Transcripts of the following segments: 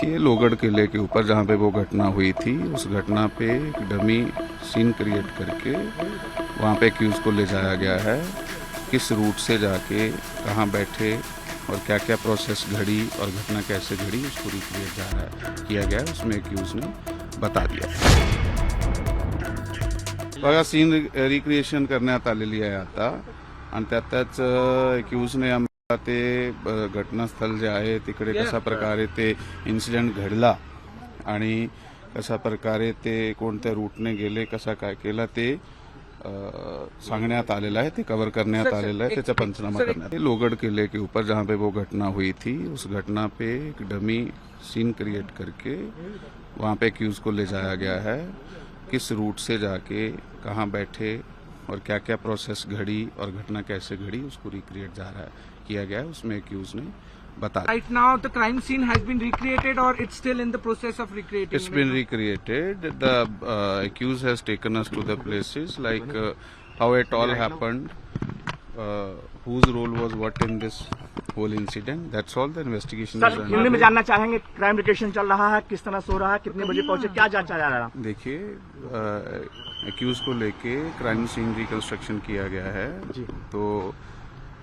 देखिए, लोहगढ़ किले के ऊपर जहाँ पे वो घटना हुई थी, उस घटना पे एक डमी सीन क्रिएट करके वहाँ पे एक्यूज को ले जाया गया है। किस रूट से जाके कहाँ बैठे और क्या क्या प्रोसेस घड़ी और घटना कैसे घड़ी, उसको रिक्रिएट किया गया है। उसमें एक्यूज ने बता दिया। बघा, सीन रिक्रिएशन करण्यात आलेली आहे आता, आणि त्यातच एक्यूजने ते घटनास्थळ जे आहे तिकडे कशा प्रकारे ते इन्सिडेंट घडला आणि कशा प्रकारे ते कोणत्या रूटने गेले, कसा काय केला ते सांगण्यात आलेला है, ते कवर करण्यात आलेला है, त्याचा पंचनामा करण्यात। लोहगढ़ किले के ऊपर जहाँ पे वो घटना हुई थी, उस घटना पे एक डमी सीन क्रिएट करके वहाँ पे एक्यूज को ले जाया गया है। किस रूट से जाके कहाँ बैठे और क्या क्या प्रोसेस घड़ी और घटना कैसे घड़ी, उसको रिक्रिएट किया गया है। उसमें एक्यूज ने बता दिया। Right now, the crime scene has been recreated, or it's still in the process of recreating? It's been recreated. The accused has taken us to the places like how it all happened, whose role was what in this whole incident. That's all. The investigation sir, is Hindi में underway. जानना चाहेंगे crime रिकेशन चल रहा है, किस तरह से हो रहा है, कितने बजे पहुंचे, क्या जांचा जा रहा है? देखिए, एक्यूज को लेके क्राइम सीन रिकंस्ट्रक्शन किया गया है जी। तो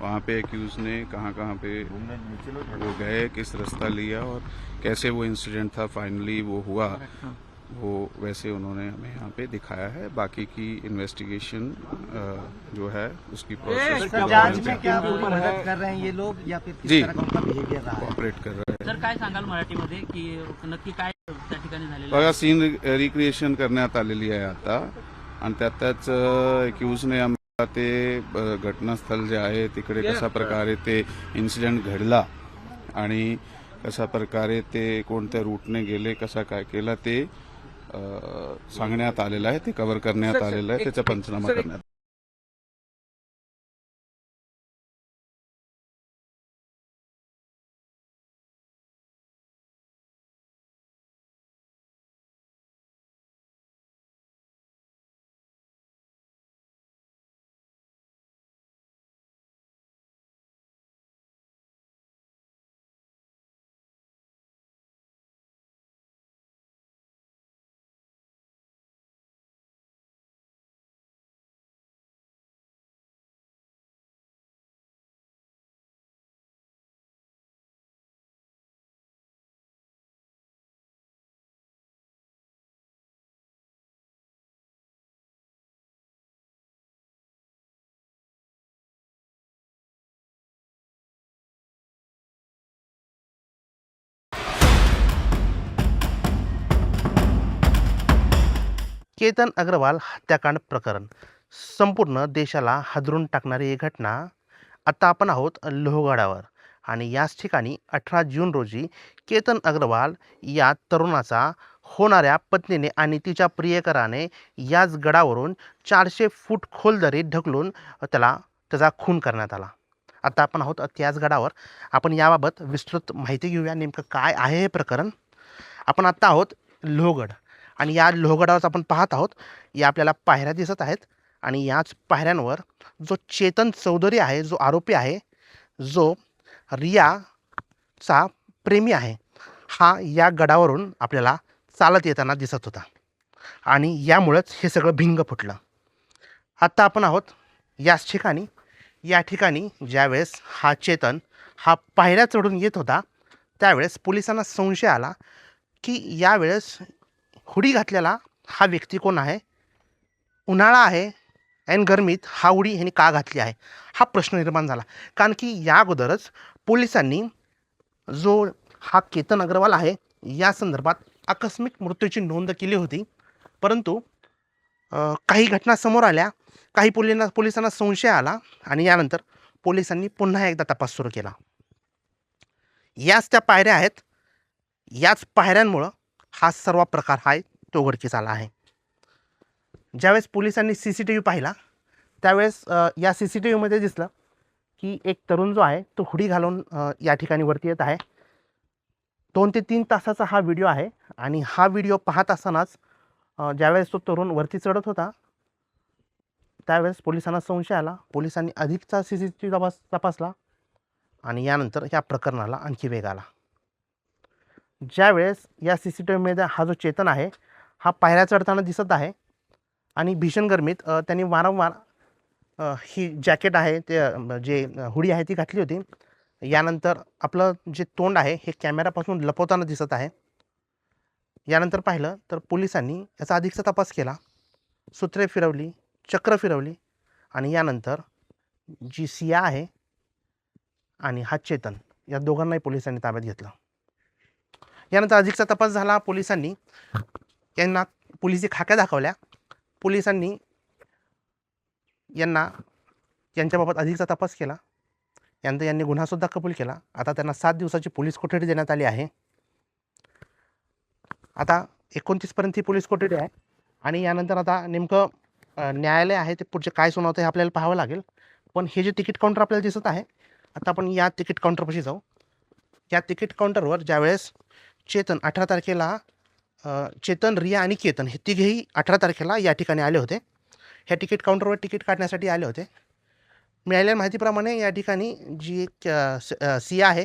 वहाँ पे एक्यूज ने कहाँ कहाँ पे वो गए, किस रास्ता लिया और कैसे वो इंसिडेंट था फाइनली वो हुआ, वो वैसे उन्होंने हमें यहाँ पे दिखाया है। बाकी की इन्वेस्टिगेशन जो है उसकी प्रोसेस जांच में क्या मदद कर रहे हैं ये लोग, या फिर किस जी, तरह का उनका बिहेवियर रहा है? ऑपरेट कर रहे हैं। सर, काय सांगाल मराठीमध्ये की नक्की काय त्या ठिकाणी झालेलं बघा, सीन रिक्रिएशन करण्यात आलेली आहे आता, आणि त्यातच एक्यूजने ते घटनास्थळ जे आहे तिकडे कशा प्रकारे ते इन्सिडेंट घडला आणि कशा प्रकारे ते कोणत्या रूटने गेले, कसा काय केला ते सांगण्यात आलेलं आहे, ते कवर करण्यात आलेलं आहे, त्याचा पंचनामा करण्यात। केतन अग्रवाल हत्याकांड प्रकरण संपूर्ण देशाला हादरून टाकणारी एक घटना। आता आपण आहोत लोहगडावर आणि याच ठिकाणी 18 जून रोजी केतन अग्रवाल या तरुणाचा होणाऱ्या पत्नीने आणि तिच्या प्रियकराने याच गडावरून 400 फूट खोल दरीत ढकलून त्याचा खून करण्यात आला। आता आपण आहोत त्याच गडावर। आपण याबाबत विस्तृत माहिती घेऊया, नेमकं काय आहे हे प्रकरण। आपण आत्ता आहोत लोहगड आणि या लोहगडावर आपण पाहत आहोत, या आपल्याला पायऱ्या दिसत आहेत आणि याच पायऱ्यांवर जो चेतन चौधरी आहे, जो आरोपी आहे, जो रियाचा प्रेमी आहे, हा या गडावरून आपल्याला चालत येताना दिसत होता आणि यामुळेच हे सगळं भिंग फुटलं। आत्ता आपण आहोत याच ठिकाणी। या ठिकाणी ज्यावेळेस हा चेतन हा पायऱ्या चढून येत होता त्यावेळेस पोलिसांना संशय आला की यावेळेस हुडी घातलेला हा व्यक्ती कोण आहे, उन्हाळा आहे ऐन गरमीत हा हुडी ह्याने का घातली आहे, हा प्रश्न निर्माण झाला। कारण की या अगोदरच पोलिसांनी जो हा केतन अग्रवाल आहे या संदर्भात आकस्मिक मृत्यूची नोंद केली होती, परंतु काही घटना समोर आल्या, काही पोलिसांना संशय आला आणि यानंतर पोलिसांनी पुन्हा एकदा तपास सुरू केला। याच त्या पायऱ्या आहेत, याच पायऱ्यांमुळं हा सर्व प्रकार हा तो उघडकीस आला आहे। ज्यावेळेस पोलिसांनी CCTV पाहिला त्यावेळेस या CCTVमध्ये दिसलं की एक तरुण जो आहे तो हुडी घालून या ठिकाणी वरती येत आहे। 2 ते 3 तासाचा हा व्हिडिओ आहे आणि हा व्हिडिओ पाहत असतानाच ज्यावेळेस तो तरुण वरती चढत होता त्यावेळेस पोलिसांना संशय आला। पोलिसांनी अधिकचा CCTV तपासला आणि यानंतर या प्रकरणाला आणखी वेग आला। ज्यावेळेस या CCTVमध्ये हा जो चेतन आहे हा पायऱ्या चढताना दिसत आहे आणि भीषण गरमीत त्यांनी वारंवार ही जॅकेट आहे ते जे हुडी आहे ती घातली होती. यानंतर आपलं जे तोंड आहे हे कॅमेऱ्यापासून लपवताना दिसत आहे. यानंतर पाहिलं तर पोलिसांनी याचा अधिकचा तपास केला, सूत्रे फिरवली, चक्र फिरवली आणि यानंतर जी सिया आहे आणि हा चेतन या दोघांनाही पोलिसांनी ताब्यात घेतलं. यानंतर अधिकचा तपास झाला. पोलिसांनी यांना पोलिसी खाक्या दाखवल्या. पोलिसांनी यांच्याबाबत अधिकचा तपास केला. यानंतर यांनी गुन्हासुद्धा कबूल केला. आता त्यांना 7 दिवसाची पोलीस कोठडी देण्यात आली आहे. आता 29 पर्यंत ही पोलीस कोठडी आहे आणि यानंतर आता नेमकं न्यायालय आहे ते पुढचे काय सुनावतं हे आपल्याला पाहावं लागेल. पण हे जे तिकीट काउंटर आपल्याला दिसत आहे, आता आपण या तिकीट काउंटरपाशी जाऊ. या तिकीट काउंटरवर ज्यावेळेस चेतन 18 तारखेला चेतन, रिया आणि केतन हे तिघेही 18 तारखेला या ठिकाणी आले होते. ह्या तिकीट काउंटरवर तिकीट काढण्यासाठी आले होते. मिळालेल्या माहितीप्रमाणे या ठिकाणी जी एक सिया आहे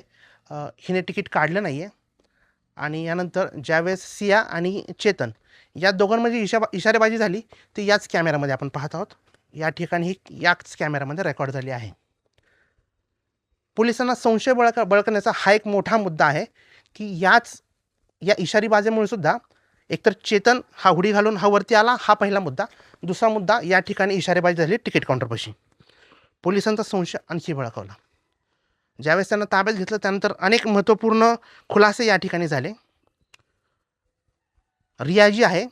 हिने तिकीट काढलं नाही आहे आणि यानंतर ज्यावेळेस सिया आणि चेतन या दोघांमध्ये इशारेबाजी झाली ती याच कॅमेऱ्यामध्ये आपण पाहत आहोत. या ठिकाणी ही याच कॅमेऱ्यामध्ये रेकॉर्ड झाली आहे. पोलिसांना संशय बळकण्याचा हा एक मोठा मुद्दा आहे की या इशारीबाजीमुळे सुद्धा एकतर चेतन हा हुडी घालून हा वरती आला, हा पहिला मुद्दा. दुसरा मुद्दा, या ठिकाणी इशारेबाजी झाली तिकीट काउंटरपाशी. पोलिसांचा संशय आणखी बळकावला. ज्यावेळेस त्यांना ताब्यात घेतलं त्यानंतर अनेक महत्त्वपूर्ण खुलासे या ठिकाणी झाले. रिया जी आहे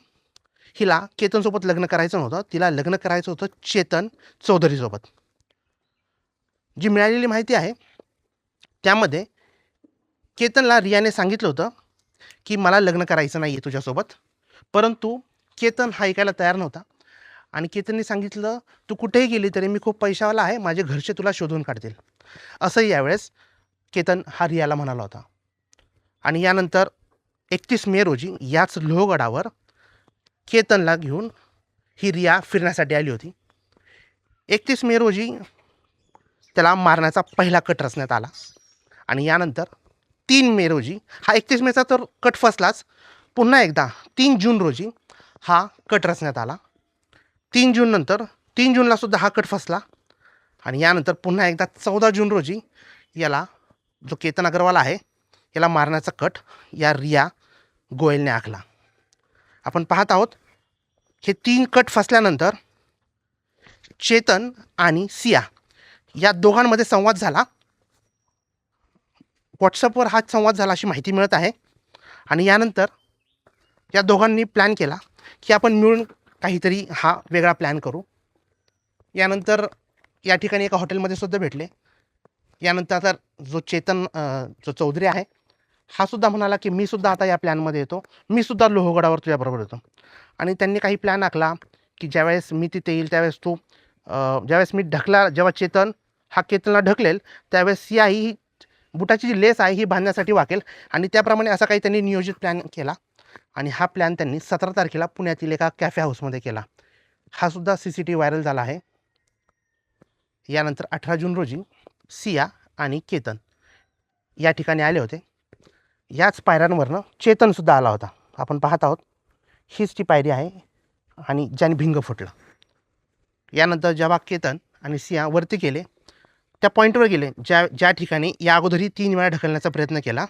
हिला केतनसोबत लग्न करायचं नव्हतं, तिला लग्न करायचं होतं चेतन चौधरीसोबत. जी मिळालेली माहिती आहे त्यामध्ये केतनला रियाने सांगितलं होतं की मला लग्न करायचं नाही आहे तुझ्यासोबत, परंतु केतन हा ऐकायला तयार नव्हता आणि केतनने सांगितलं तू कुठेही गेली तरी मी खूप पैशावाला आहे, माझे घरचे तुला शोधून काढतील, असंही यावेळेस केतन हा रियाला म्हणाला होता. आणि यानंतर 31 मे रोजी याच लोहगडावर केतनला घेऊन ही रिया फिरण्यासाठी आली होती. 31 मे रोजी त्याला मारण्याचा पहिला कट रचण्यात आला आणि यानंतर 3 मे रोजी हा 31 मेचा तर कट फसलाच, पुन्हा एकदा 3 जून रोजी हा कट रचण्यात आला. 3 जूनला सुद्धा हा कट फसला आणि यानंतर पुन्हा एकदा 14 जून रोजी याला जो केतन अग्रवाल आहे याला मारण्याचा कट या रिया गोयलने आखला. आपण पाहत आहोत हे 3 कट फसल्यानंतर चेतन आणि सिया या दोघांमध्ये संवाद झाला. व्हॉट्सअपवर हा संवाद झाला अशी माहिती मिळत आहे आणि यानंतर या दोघांनी प्लॅन केला की आपण मिळून काहीतरी हा वेगळा प्लॅन करू. यानंतर या ठिकाणी एका हॉटेलमध्ये सुद्धा भेटले. यानंतर आता जो चौधरी आहे हा सुद्धा म्हणाला की मी सुद्धा आता या प्लॅनमध्ये येतो, मी सुद्धा लोहगडावर तुझ्याबरोबर येतो. आणि त्यांनी काही प्लॅन आखला की ज्यावेळेस मी तिथे येईल त्यावेळेस ज्यावेळेस मी जेव्हा चेतन हा केतनला ढकलेल त्यावेळेस सिया ही बुटाची जी लेस आहे ही बांधण्यासाठी वाकेल आणि त्याप्रमाणे असा काही त्यांनी नियोजित प्लॅन केला आणि हा प्लॅन त्यांनी 17 तारखेला पुण्यातील एका कॅफे हाऊसमध्ये केला. हा सुद्धा CCTV व्हायरल झाला आहे. यानंतर 18 जून रोजी सिया आणि केतन या ठिकाणी आले होते. याच पायऱ्यांवरनं चेतनसुद्धा आला होता. आपण पाहत आहोत हीच ती पायरी आहे आणि ज्याने भिंग फुटलं. यानंतर जेव्हा केतन आणि सिया वरती गेले त्या पॉईंटवर गेले ज्या ठिकाणी या अगोदरही 3 वेळा ढकलण्याचा प्रयत्न केला,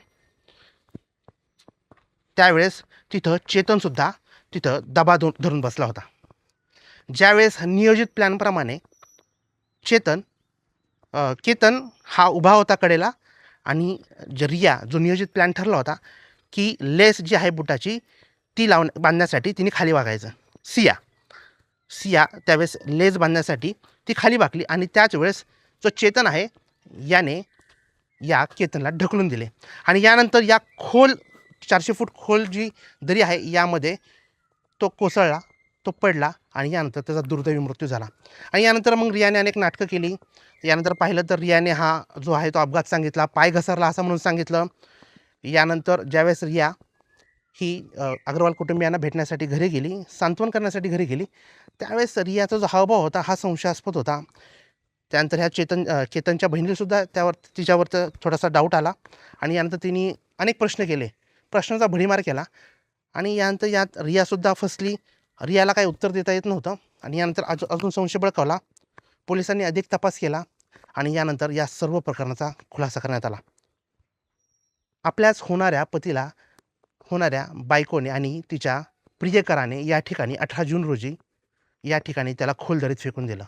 त्यावेळेस तिथं चेतनसुद्धा तिथं दबा धरून बसला होता. ज्यावेळेस नियोजित प्लॅनप्रमाणे केतन हा उभा होता कडेला आणि रिया जो नियोजित प्लॅन ठरला होता की लेस जी आहे बुटाची ती बांधण्यासाठी तिने खाली वागायचं. सिया त्यावेळेस लेस बांधण्यासाठी ती खाली वाकली आणि त्याच वेळेस जो चेतन आहे याने या केतनला ढकलून दिले आणि यानंतर या 400 फूट खोल जी दरी आहे यामध्ये तो कोसळला, तो पडला आणि यानंतर त्याचा दुर्दैवी मृत्यू झाला. आणि यानंतर मग रियाने अनेक नाटकं केली. यानंतर पाहिलं तर रियाने हा जो आहे तो अपघात सांगितला, पाय घसरला असं म्हणून सांगितलं. यानंतर ज्यावेळेस रिया ही अग्रवाल कुटुंबियांना भेटण्यासाठी घरी गेली, सांत्वन करण्यासाठी घरी गेली, त्यावेळेस रियाचा जो हावभाव होता हा संशयास्पद होता. त्यानंतर ह्या केतनच्या बहिणीसुद्धा तिच्यावर थोडासा डाऊट आला आणि यानंतर तिने अनेक प्रश्न केले, प्रश्नाचा भडीमार केला आणि यानंतर यात रियासुद्धा फसली. रियाला काही उत्तर देता येत नव्हतं आणि यानंतर अजून संशय बळकावला. पोलिसांनी अधिक तपास केला आणि यानंतर या सर्व प्रकरणाचा खुलासा करण्यात आला. आपल्याच होणाऱ्या पतीला होणाऱ्या बायकोने आणि तिच्या प्रियकराने या ठिकाणी 18 जून रोजी या ठिकाणी त्याला खोल दरीत फेकून दिलं.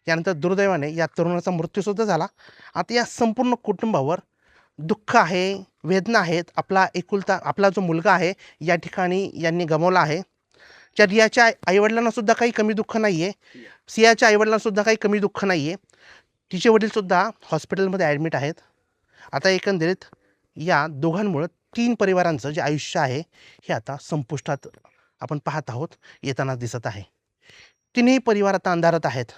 यानंतर दुर्दैवाने या तरुणाचा मृत्यूसुद्धा झाला. आता या संपूर्ण कुटुंबावर दुःख आहे, वेदना आहेत. आपला जो मुलगा आहे या ठिकाणी यांनी गमावला आहे. त्या रियाच्या आईवडिलांनासुद्धा काही कमी दुःख नाही आहे. सियाच्या आईवडिलांनासुद्धा काही कमी दुःख नाही आहे. तिचे वडीलसुद्धा हॉस्पिटलमध्ये ॲडमिट आहेत. आता एकंदरीत या दोघांमुळं 3 परिवारांचं जे आयुष्य आहे हे आता संपुष्टात आपण पाहत आहोत येताना दिसत आहे. 3ही परिवार आता अंधारात आहेत.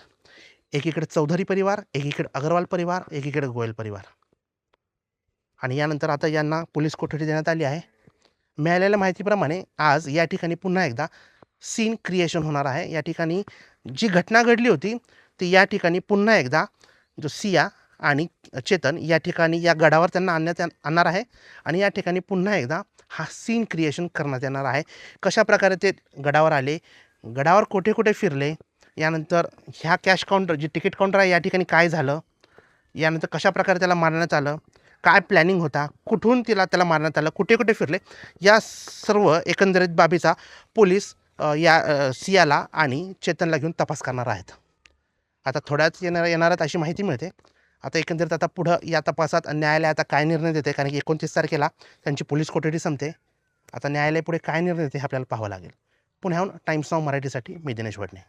एकीकडे चौधरी परिवार, एकीकडे अग्रवाल परिवार, एकीकडे गोयल परिवार. आणि यानंतर आता यांना पोलीस कोठडी देण्यात आली आहे. मिळालेल्या माहितीप्रमाणे आज या ठिकाणी पुन्हा एकदा सीन क्रिएशन होणार आहे. या ठिकाणी जी घटना घडली होती ती या ठिकाणी पुन्हा एकदा जो सिया आणि चेतन या ठिकाणी या गडावर त्यांना आणणार आहे आणि या ठिकाणी पुन्हा एकदा हा सीन क्रिएशन करण्यात येणार आहे. कशाप्रकारे ते गडावर आले, गडावर कुठे कुठे फिरले, यानंतर ह्या कॅश काउंटर जे तिकीट काउंटर आहे या ठिकाणी काय झालं, यानंतर कशाप्रकारे त्याला मारण्यात आलं, काय प्लॅनिंग होता, कुठून त्याला मारण्यात आलं, कुठे कुठे फिरले, या सर्व एकंदरीत बाबीचा पोलीस या सियाला आणि चेतनला घेऊन तपास करणार आहेत. आता थोड्याच येणारात अशी माहिती मिळते. आता एकंदरीत आता पुढं या तपासात न्यायालय आता काय निर्णय देते, कारण की 29 तारखेला त्यांची पोलीस कोठडी संपते. आता न्यायालय पुढे काय निर्णय देते हे आपल्याला पाहावं लागेल. पुण्याहून टाइम्स नाऊ मराठीसाठी मी दिनेश वडणे.